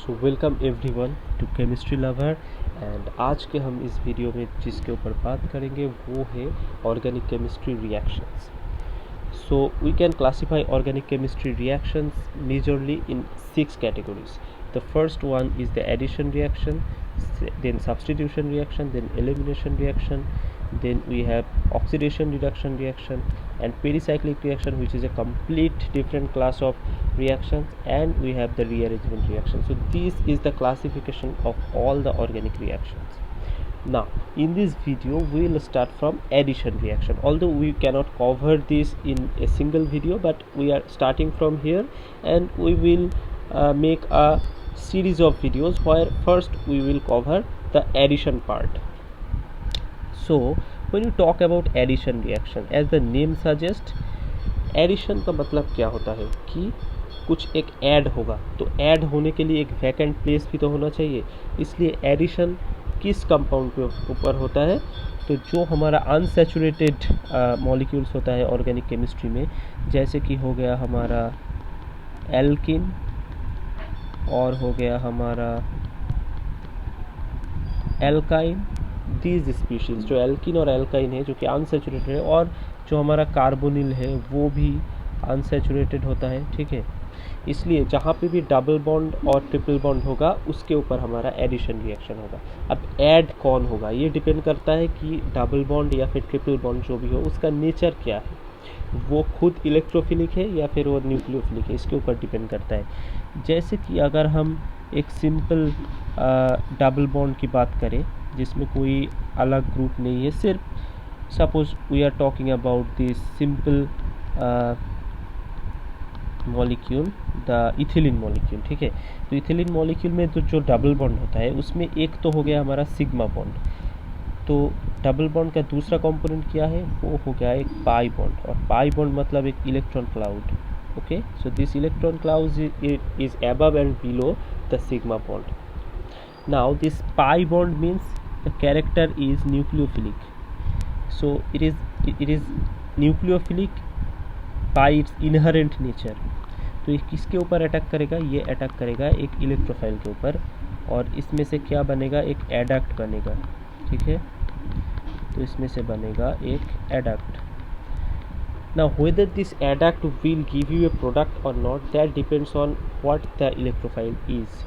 So welcome everyone to chemistry lover. And आज के हम इस वीडियो में जिसके ऊपर बात करेंगे वो है organic chemistry reactions. So we can classify organic chemistry reactions majorly in 6 categories. The first one is the addition reaction, then substitution reaction, then elimination reaction, then we have oxidation reduction reaction and pericyclic reaction, which is a complete different class of reactions, and we have the rearrangement reaction. So this is the classification of all the organic reactions. Now in this video we will start from addition reaction, although we cannot cover this in a single video, but we are starting from here and we will make a series of videos where first we will cover the addition part. So when you talk about addition reaction, as the name suggests, addition का मतलब क्या होता है कि कुछ एक add होगा, तो ऐड होने के लिए एक वैकेंट प्लेस भी तो होना चाहिए, इसलिए एडिशन किस कंपाउंड के ऊपर होता है, तो जो हमारा अनसैचुरेटेड मॉलिक्यूल्स होता है ऑर्गेनिक केमिस्ट्री में, जैसे कि हो गया हमारा एल्किन और हो गया हमारा एल्काइन। दीज स्पीशीज जो एल्किन और एल्काइन है जो कि अनसैचुरेटेड है, और जो हमारा कार्बोनिल है वो भी अनसैचुरेटेड होता है, ठीक है। इसलिए जहाँ पे भी डबल बॉन्ड और ट्रिपल बॉन्ड होगा उसके ऊपर हमारा एडिशन रिएक्शन होगा। अब ऐड कौन होगा ये डिपेंड करता है कि डबल बॉन्ड या फिर ट्रिपल बॉन्ड जो भी हो उसका नेचर क्या है, वो खुद इलेक्ट्रोफिलिक है या फिर वो न्यूक्लियोफिलिक है, इसके ऊपर डिपेंड करता है। जैसे कि अगर हम एक सिंपल डबल बॉन्ड की बात करें जिसमें कोई अलग ग्रुप नहीं है, सिर्फ suppose we are talking about this simple molecule, the ethylene molecule, ठीक है। तो इथिलीन मॉलिक्यूल में तो जो डबल बॉन्ड होता है उसमें एक तो हो गया हमारा सिग्मा बॉन्ड, तो डबल बॉन्ड का दूसरा कंपोनेंट क्या है, वो हो गया एक पाई बॉन्ड, और पाई बॉन्ड मतलब एक electron cloud, okay. So this electron cloud is above and below the sigma bond. Now this pi bond means the character is nucleophilic, so it is nucleophilic by its inherent nature. तो ये किसके ऊपर attack करेगा, ये attack करेगा एक electrophile के ऊपर, और इसमें से क्या बनेगा, एक एडक्ट बनेगा, ठीक है। तो इसमें से बनेगा एक adduct. Now whether this adduct will give you a product or not, that depends on what the electrophile is.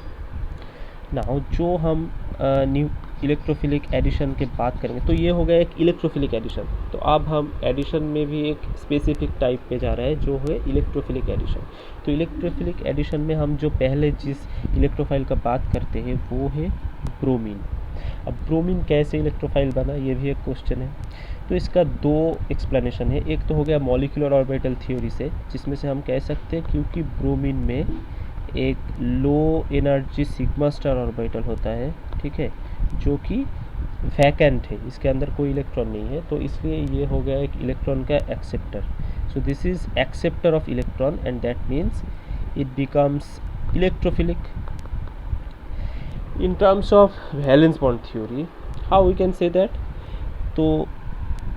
Now जो हम न्यू इलेक्ट्रोफिलिक एडिशन के बात करेंगे, तो ये हो गया एक इलेक्ट्रोफिलिक एडिशन. तो अब हम एडिशन में भी एक स्पेसिफिक टाइप पे जा रहे हैं जो है इलेक्ट्रोफिलिक एडिशन. तो इलेक्ट्रोफिलिक एडिशन में हम जो पहले जिस इलेक्ट्रोफाइल का बात करते हैं वो है ब्रोमीन. अब ब्रोमीन कैसे इलेक्ट्रोफाइल बना, ये भी एक क्वेश्चन है. तो इसका दो एक्सप्लेनेशन है. एक तो हो गया मॉलिक्यूलर ऑर्बिटल थ्योरी से, जिसमें से हम कह सकते हैं क्योंकि ब्रोमीन में एक low energy sigma star orbital होता है, ठीक है, जो कि वैकेंट है, इसके अंदर कोई इलेक्ट्रॉन नहीं है, तो इसलिए ये हो गया एक इलेक्ट्रॉन का acceptor. So this is acceptor of electron and that means it becomes electrophilic. In terms of valence bond theory, how we can say that, तो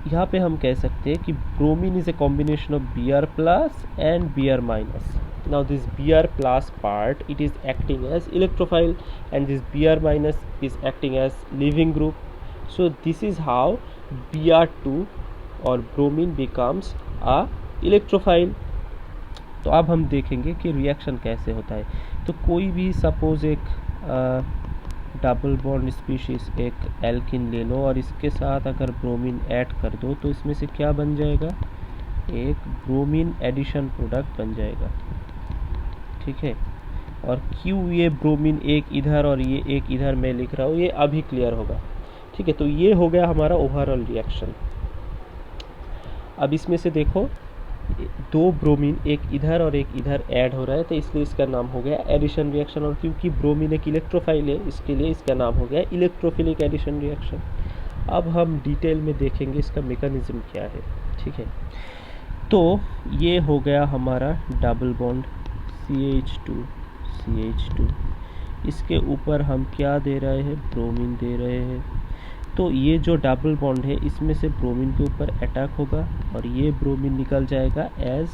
यहाँ पे हम कह सकते हैं कि bromine is a combination of Br plus and Br minus. Now this Br plus part, it is acting as electrophile, and this Br minus is acting as leaving group. So this is how Br2 or bromine becomes a electrophile. तो अब हम देखेंगे कि reaction कैसे होता है. तो कोई भी सपोज एक डबल बॉन्ड स्पीशीज एक एल्किन ले लो और इसके साथ अगर ब्रोमीन ऐड कर दो, तो इसमें से क्या बन जाएगा, एक ब्रोमीन एडिशन प्रोडक्ट बन जाएगा, ठीक है. और क्यों ये ब्रोमीन एक इधर और ये एक इधर मैं लिख रहा हूँ, ये अभी क्लियर होगा, ठीक है. तो ये हो गया हमारा ओवरऑल रिएक्शन. अब इसमें से देखो दो ब्रोमीन एक इधर और एक इधर ऐड हो रहा है, तो इसलिए इसका नाम हो गया एडिशन रिएक्शन. और क्योंकि ब्रोमीन एक इलेक्ट्रोफाइल है, इसके लिए इसका नाम हो गया इलेक्ट्रोफिलिक एडिशन रिएक्शन. अब हम डिटेल में देखेंगे इसका मैकेनिज्म क्या है, ठीक है. तो ये हो गया हमारा डबल बॉन्ड CH2 CH2, इसके ऊपर हम क्या दे रहे हैं, ब्रोमीन दे रहे हैं. तो ये जो डबल बॉन्ड है इसमें से ब्रोमीन के ऊपर अटैक होगा और ये ब्रोमीन निकल जाएगा एज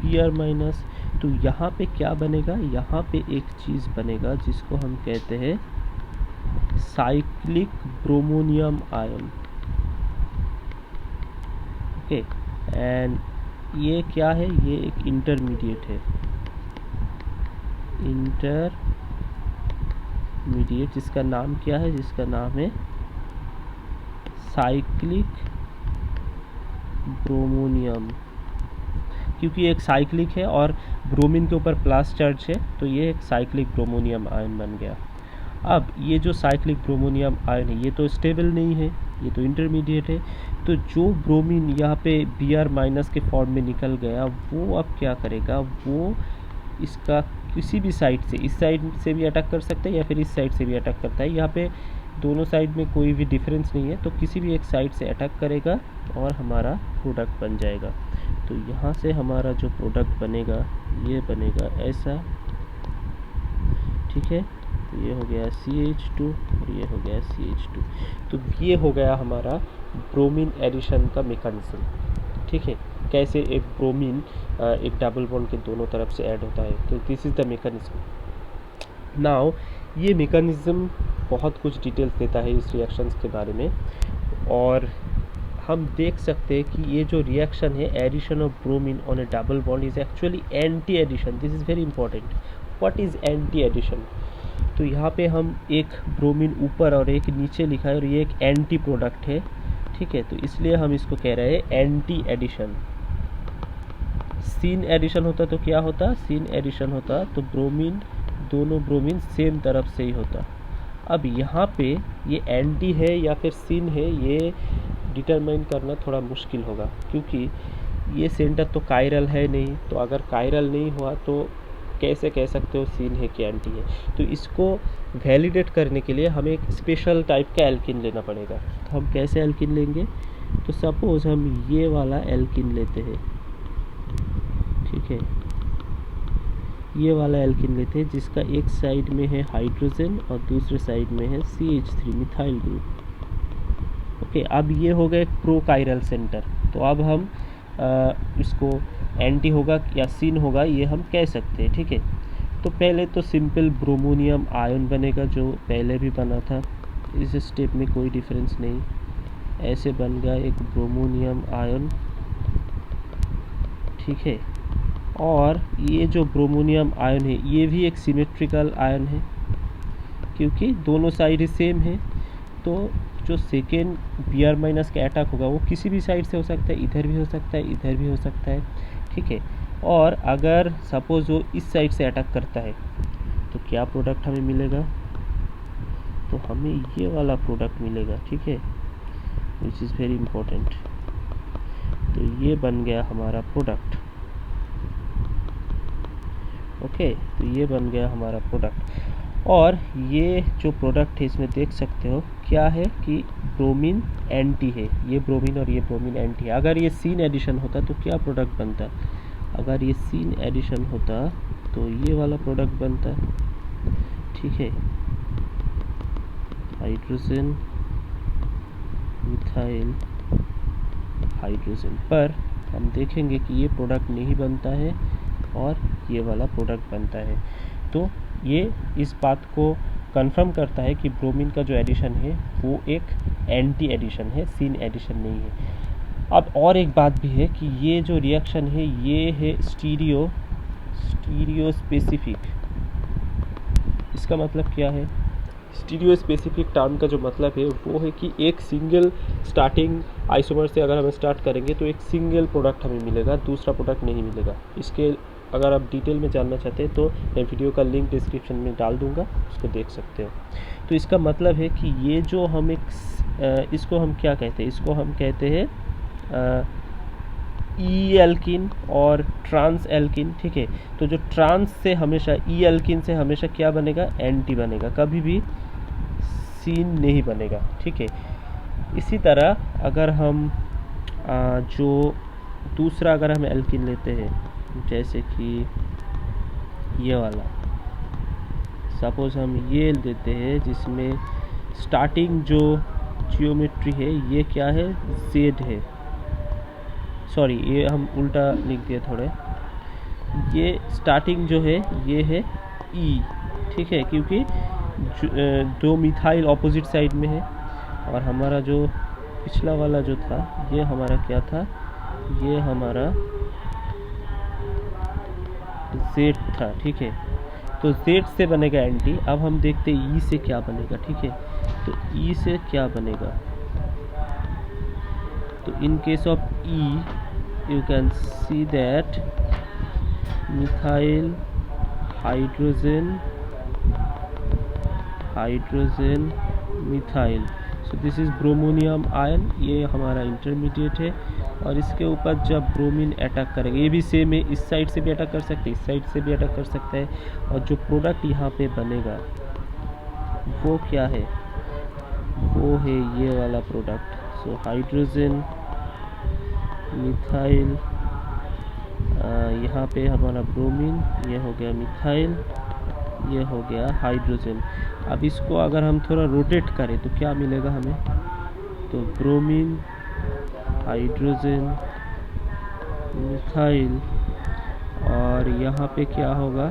Br माइनस. तो यहाँ पे क्या बनेगा, यहाँ पे एक चीज़ बनेगा जिसको हम कहते हैं cyclic bromonium ion. Okay, and ये क्या है, ये एक इंटरमीडिएट है, इंटरमीडिएट जिसका नाम क्या है, जिसका नाम है साइक्लिक ब्रोमोनियम, क्योंकि एक साइक्लिक है और ब्रोमीन के ऊपर प्लस चार्ज है, तो ये एक साइक्लिक ब्रोमोनियम आयन बन गया। अब ये जो साइक्लिक ब्रोमोनियम आयन है ये तो स्टेबल नहीं है, ये तो इंटरमीडिएट है, तो जो ब्रोमीन यहाँ पे Br- के फॉर्म में निकल गया वो अब क्या करेगा, वो इसका किसी भी साइड से, इस साइड से भी अटैक कर सकता है या फिर इस साइड से भी अटैक करता है, यहाँ पे दोनों साइड में कोई भी डिफरेंस नहीं है, तो किसी भी एक साइड से अटैक करेगा और हमारा प्रोडक्ट बन जाएगा। तो यहाँ से हमारा जो प्रोडक्ट बनेगा ये बनेगा ऐसा, ठीक है, तो ये हो गया CH2 और ये हो गया CH2। तो ये हो गया हमारा ब्रोमीन एडिशन का मेकानिज़्म, ठीक है, कैसे एक ब्रोमीन एक डबल बॉन्ड के दोनों तरफ से ऐड होता है। तो दिस इज़ द मेकानिज़्म। नाउ ये मेकानिज़्म बहुत कुछ डिटेल्स देता है इस रिएक्शंस के बारे में, और हम देख सकते हैं कि ये जो रिएक्शन है addition of bromine on a double bond is actually anti addition. This is very important. What is anti addition? तो यहाँ पे हम एक ब्रोमीन ऊपर और एक नीचे लिखा है और ये एक एंटी प्रोडक्ट है, ठीक है, तो इसलिए हम इसको कह रहे हैं एंटी एडिशन। सीन एडिशन होता तो क्या होता, सीन एडिशन होता तो ब्रोमीन, दोनों ब्रोमीन सेम तरफ से ही होता। अब यहाँ पे ये एंटी है या फिर सीन है ये डिटरमाइन करना थोड़ा मुश्किल होगा, क्योंकि ये सेंटर तो कायरल है नहीं, तो अगर कायरल नहीं हुआ तो कैसे कह सकते हो सीन है कि एंटी है। तो इसको वैलिडेट करने के लिए हमें एक स्पेशल टाइप का एल्किन लेना पड़ेगा। तो हम कैसे एल्किन लेंगे, तो सपोज हम ये वाला एल्किन लेते हैं, ठीक है, ये वाला एल्किन लेते हैं जिसका एक साइड में है हाइड्रोजन और दूसरे साइड में है CH3 मिथाइल ग्रुप। ओके, अब ये हो गए प्रो कायरल सेंटर, तो अब हम इसको एंटी होगा या सीन होगा ये हम कह सकते हैं, ठीक है। तो पहले तो सिंपल ब्रोमोनियम आयन बनेगा जो पहले भी बना था, इस स्टेप में कोई डिफरेंस नहीं, ऐसे बन गया एक ब्रोमोनियम आयन, ठीक है। और ये जो ब्रोमोनियम आयन है ये भी एक सिमेट्रिकल आयन है, क्योंकि दोनों साइड सेम है, तो जो सेकेंड Br- का अटैक होगा वो किसी भी साइड से हो सकता है, इधर भी हो सकता है, इधर भी हो सकता है, ठीक है। और अगर सपोज वो इस साइड से अटैक करता है तो क्या प्रोडक्ट हमें मिलेगा, तो हमें ये वाला प्रोडक्ट मिलेगा, ठीक है, विच इज़ वेरी इंपॉर्टेंट। तो ये बन गया हमारा प्रोडक्ट, ओके, तो ये बन गया हमारा प्रोडक्ट। और ये जो प्रोडक्ट है इसमें देख सकते हो क्या है कि ब्रोमीन एंटी है, ये ब्रोमीन और ये ब्रोमीन एंटी है। अगर ये सीन एडिशन होता तो क्या प्रोडक्ट बनता, अगर ये सीन एडिशन होता तो ये वाला प्रोडक्ट बनता, ठीक है, हाइड्रोजन मिथाइल हाइड्रोजन। पर हम देखेंगे कि ये प्रोडक्ट नहीं बनता है और ये वाला प्रोडक्ट बनता है। तो ये इस बात को कंफर्म करता है कि ब्रोमीन का जो एडिशन है वो एक एंटी एडिशन है, सीन एडिशन नहीं है। अब और एक बात भी है कि ये जो रिएक्शन है ये है स्टीरियो स्पेसिफिक। इसका मतलब क्या है, स्टीरियो स्पेसिफिक टर्म का जो मतलब है वो है कि एक सिंगल स्टार्टिंग आइसोमर से अगर हम स्टार्ट करेंगे तो एक सिंगल प्रोडक्ट हमें मिलेगा, दूसरा प्रोडक्ट नहीं मिलेगा। इसके अगर आप डिटेल में जानना चाहते हैं तो मैं वीडियो का लिंक डिस्क्रिप्शन में डाल दूंगा, उसको देख सकते हो। तो इसका मतलब है कि ये जो हम एक इसको हम क्या कहते हैं, इसको हम कहते हैं ई एल्किन और ट्रांस एल्किन, ठीक है। तो जो ट्रांस से हमेशा, ई एल्किन से हमेशा क्या बनेगा, एंटी बनेगा, कभी भी सीन नहीं बनेगा, ठीक है। इसी तरह अगर हम जो दूसरा अगर हम एल्किन लेते हैं, जैसे कि ये वाला, सपोज हम ये लेते हैं जिसमें स्टार्टिंग जो जियोमेट्री है ये क्या है, जेड है, सॉरी ये हम उल्टा लिख दिए थोड़े, ये स्टार्टिंग जो है ये है ई, ठीक है, क्योंकि दो मिथाइल ऑपोजिट साइड में है। और हमारा जो पिछला वाला जो था ये हमारा क्या था, ये हमारा Z था, ठीक है। तो Z से बनेगा एंटी। अब हम देखते हैं E से क्या बनेगा, ठीक है। तो E से क्या बनेगा, तो in case of E you can see that methyl hydrogen methyl, so this is bromonium ion, ये हमारा इंटरमीडिएट है। और इसके ऊपर जब ब्रोमीन अटैक करेगा, ये भी सेम है, इस साइड से भी अटैक कर सकते हैं, इस साइड से भी अटैक कर सकता है। और जो प्रोडक्ट यहाँ पे बनेगा वो क्या है, वो है ये वाला प्रोडक्ट। सो हाइड्रोजन मिथाइल, यहाँ पे हमारा ब्रोमीन, ये हो गया मिथाइल, ये हो गया हाइड्रोजन। अब इसको अगर हम थोड़ा रोटेट करें तो क्या मिलेगा हमें, तो ब्रोमीन हाइड्रोजन मिथाइल, और यहाँ पे क्या होगा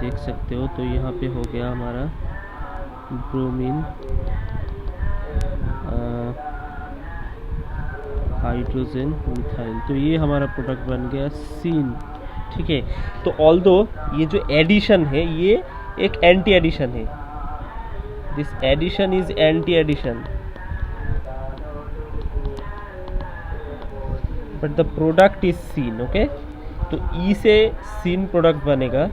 देख सकते हो, तो यहाँ पे हो गया हमारा ब्रोमीन हाइड्रोजन मिथाइल। तो ये हमारा प्रोडक्ट बन गया सीन, ठीक है। तो ऑल्दो ये जो एडिशन है ये एक एंटी एडिशन है, this addition is anti addition, but the product is seen, okay. तो ई से सीन प्रोडक्ट बनेगा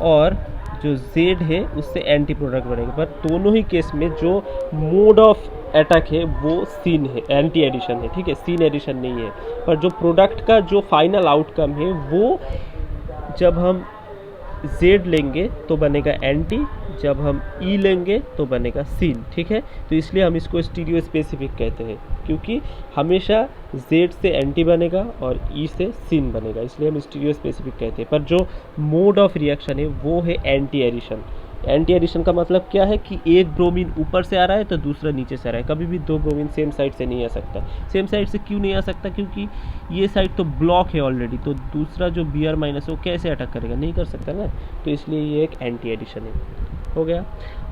और जो जेड है उससे एंटी प्रोडक्ट बनेगा, पर दोनों ही केस में जो मोड ऑफ अटैक है वो सीन है, एंटी एडिशन है, ठीक है, सीन एडिशन नहीं है। पर जो प्रोडक्ट का जो फाइनल आउटकम है वो जब हम जेड लेंगे तो बनेगा एंटी, जब हम ई लेंगे तो बनेगा सीन, ठीक है। तो इसलिए हम इसको स्टीरियो स्पेसिफिक कहते हैं, क्योंकि हमेशा जेड से एंटी बनेगा और ई से सीन बनेगा, इसलिए हम स्टीरियो स्पेसिफिक कहते हैं। पर जो मोड ऑफ रिएक्शन है वो है एंटी एडिशन। एंटी एडिशन का मतलब क्या है कि एक ब्रोमीन ऊपर से आ रहा है तो दूसरा नीचे से आ रहा है, कभी भी दो ब्रोमीन सेम साइड से नहीं आ सकता। सेम साइड से क्यों नहीं आ सकता, क्योंकि ये साइड तो ब्लॉक है ऑलरेडी, तो दूसरा जो Br- है वो कैसे अटैक करेगा, नहीं कर सकता ना, तो इसलिए ये एक एंटी एडिशन है, हो गया।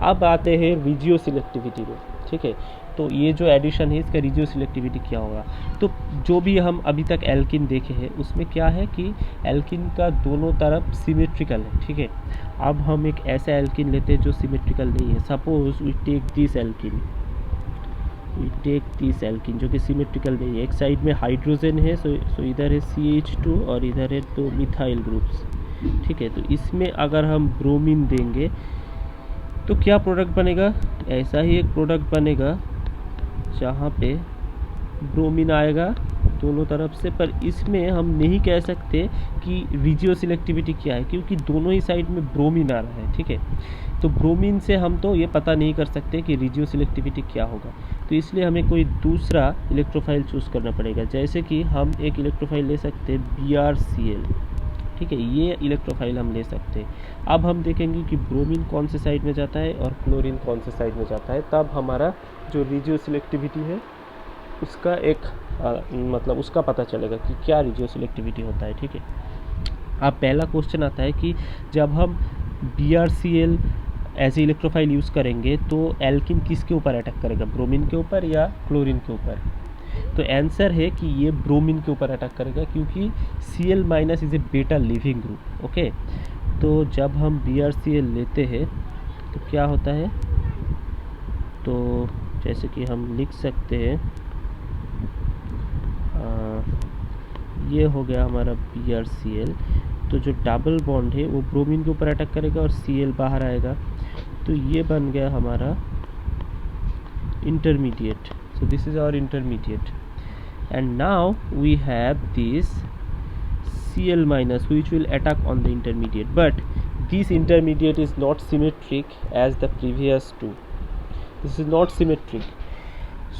अब आते हैं रिजियो सिलेक्टिविटी में, ठीक है। तो ये जो एडिशन है इसका रिजियो सिलेक्टिविटी क्या होगा, तो जो भी हम अभी तक एल्किन देखे हैं उसमें क्या है कि एल्किन का दोनों तरफ सिमेट्रिकल है, ठीक है। अब हम एक ऐसा एल्किन लेते हैं जो सिमेट्रिकल नहीं है, suppose we take this alkene जो कि सिमेट्रिकल नहीं है। एक साइड में हाइड्रोजन है, सो इधर है CH2 और इधर है तो मिथाइल ग्रुप्स, ठीक है। तो इसमें अगर हम ब्रोमीन देंगे तो क्या प्रोडक्ट बनेगा, ऐसा ही एक प्रोडक्ट बनेगा जहाँ पे ब्रोमीन आएगा दोनों तरफ से, पर इसमें हम नहीं कह सकते कि रिजियो सिलेक्टिविटी क्या है, क्योंकि दोनों ही साइड में ब्रोमीन आ रहा है, ठीक है। तो ब्रोमीन से हम तो ये पता नहीं कर सकते कि रिजियो सिलेक्टिविटी क्या होगा, तो इसलिए हमें कोई दूसरा इलेक्ट्रोफाइल चूज़ करना पड़ेगा। जैसे कि हम एक इलेक्ट्रोफाइल ले सकते हैं BrCl, ठीक है, ये इलेक्ट्रोफाइल हम ले सकते हैं। अब हम देखेंगे कि ब्रोमीन कौन से साइड में जाता है और क्लोरीन कौन से साइड में जाता है, तब हमारा जो रिजियो सिलेक्टिविटी है उसका एक मतलब उसका पता चलेगा कि क्या रिजियो सिलेक्टिविटी होता है, ठीक है। अब पहला क्वेश्चन आता है कि जब हम BrCl as a electrophile use करेंगे तो एल्किन किसके ऊपर अटैक करेगा, ब्रोमीन के ऊपर या क्लोरीन के ऊपर। तो आंसर है कि ये ब्रोमीन के ऊपर अटैक करेगा, क्योंकि Cl- इज़ ए बेटा लिविंग ग्रुप, ओके। तो जब हम BrCl लेते हैं तो क्या होता है, तो जैसे कि हम लिख सकते हैं ये हो गया हमारा BrCl, तो जो डबल बॉन्ड है वो ब्रोमीन के ऊपर अटैक करेगा और Cl बाहर आएगा, तो ये बन गया हमारा intermediate. So this is our intermediate, and now we have this Cl- which will attack on the intermediate, but this intermediate is not symmetric as the previous two. This is not symmetric,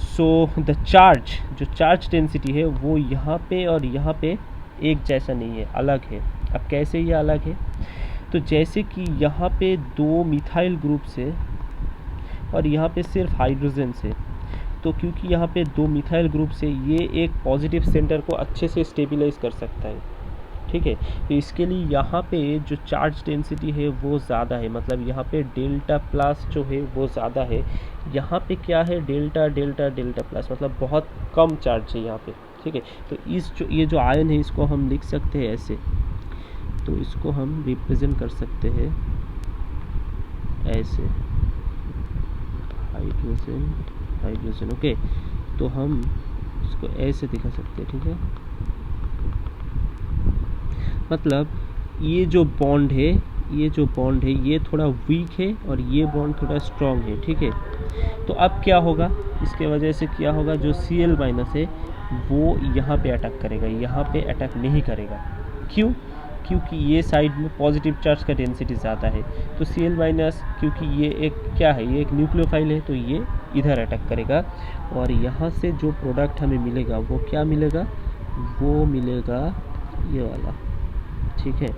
so the charge जो charge density है वो यहाँ पे और यहाँ पे एक जैसा नहीं है, अलग है। अब कैसे ये अलग है, तो जैसे कि यहाँ पे दो मिथाइल ग्रुप से और यहाँ पे सिर्फ हाइड्रोजन से, तो क्योंकि यहाँ पे दो मिथाइल ग्रुप से ये एक पॉजिटिव सेंटर को अच्छे से स्टेबलाइज कर सकता है, ठीक है। तो इसके लिए यहाँ पे जो चार्ज डेंसिटी है वो ज़्यादा है, मतलब यहाँ पे डेल्टा प्लस जो है वो ज़्यादा है। यहाँ पे क्या है, डेल्टा डेल्टा डेल्टा प्लस, मतलब बहुत कम चार्ज है यहाँ पे, ठीक है। तो ये जो आयन है इसको हम लिख सकते हैं ऐसे, तो इसको हम रिप्रेजेंट कर सकते हैं ऐसे, हाइड्रोजन हाइड्रोजन, ओके। तो हम इसको ऐसे दिखा सकते हैं, ठीक है। मतलब ये जो बॉन्ड है ये थोड़ा वीक है और ये बॉन्ड थोड़ा स्ट्रॉन्ग है, ठीक है। तो अब क्या होगा, इसके वजह से क्या होगा, जो Cl- है वो यहाँ पे अटैक करेगा, यहाँ पे अटैक नहीं करेगा। क्यों? क्योंकि ये साइड में पॉजिटिव चार्ज का डेंसिटी ज़्यादा है। तो Cl- क्योंकि ये एक क्या है, ये एक न्यूक्लियोफाइल है, तो ये इधर अटैक करेगा और यहाँ से जो प्रोडक्ट हमें मिलेगा वो क्या मिलेगा, वो मिलेगा ये वाला, ठीक है,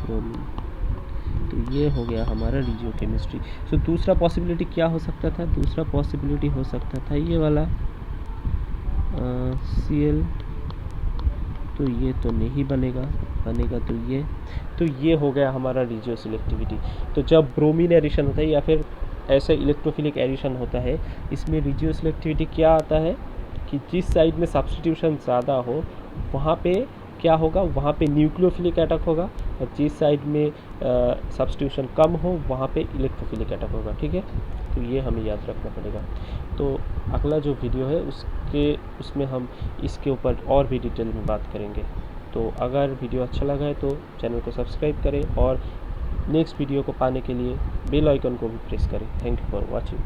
ब्रोमीन। तो ये हो गया हमारा रिजियोकेमिस्ट्री। सो दूसरा पॉसिबिलिटी क्या हो सकता था, दूसरा पॉसिबिलिटी हो सकता था ये वाला Cl, तो ये तो नहीं बनेगा तो ये हो गया हमारा रिजियो सिलेक्टिविटी। तो जब ब्रोमीन एडिशन होता है या फिर ऐसे इलेक्ट्रोफिलिक एडिशन होता है, इसमें रिजियो सिलेक्टिविटी क्या आता है कि जिस साइड में सब्स्टिट्यूशन ज़्यादा हो वहाँ पे क्या होगा, वहाँ पे न्यूक्लियोफिलिक अटैक होगा, और जिस साइड में सब्स्टिट्यूशन कम हो वहाँ पे इलेक्ट्रोफिलिक अटैक होगा, ठीक है। तो ये हमें याद रखना पड़ेगा। तो अगला जो वीडियो है उसमें हम इसके ऊपर और भी डिटेल में बात करेंगे। तो अगर वीडियो अच्छा लगा है तो चैनल को सब्सक्राइब करें और नेक्स्ट वीडियो को पाने के लिए बेल आइकन को भी प्रेस करें। Thank you for watching.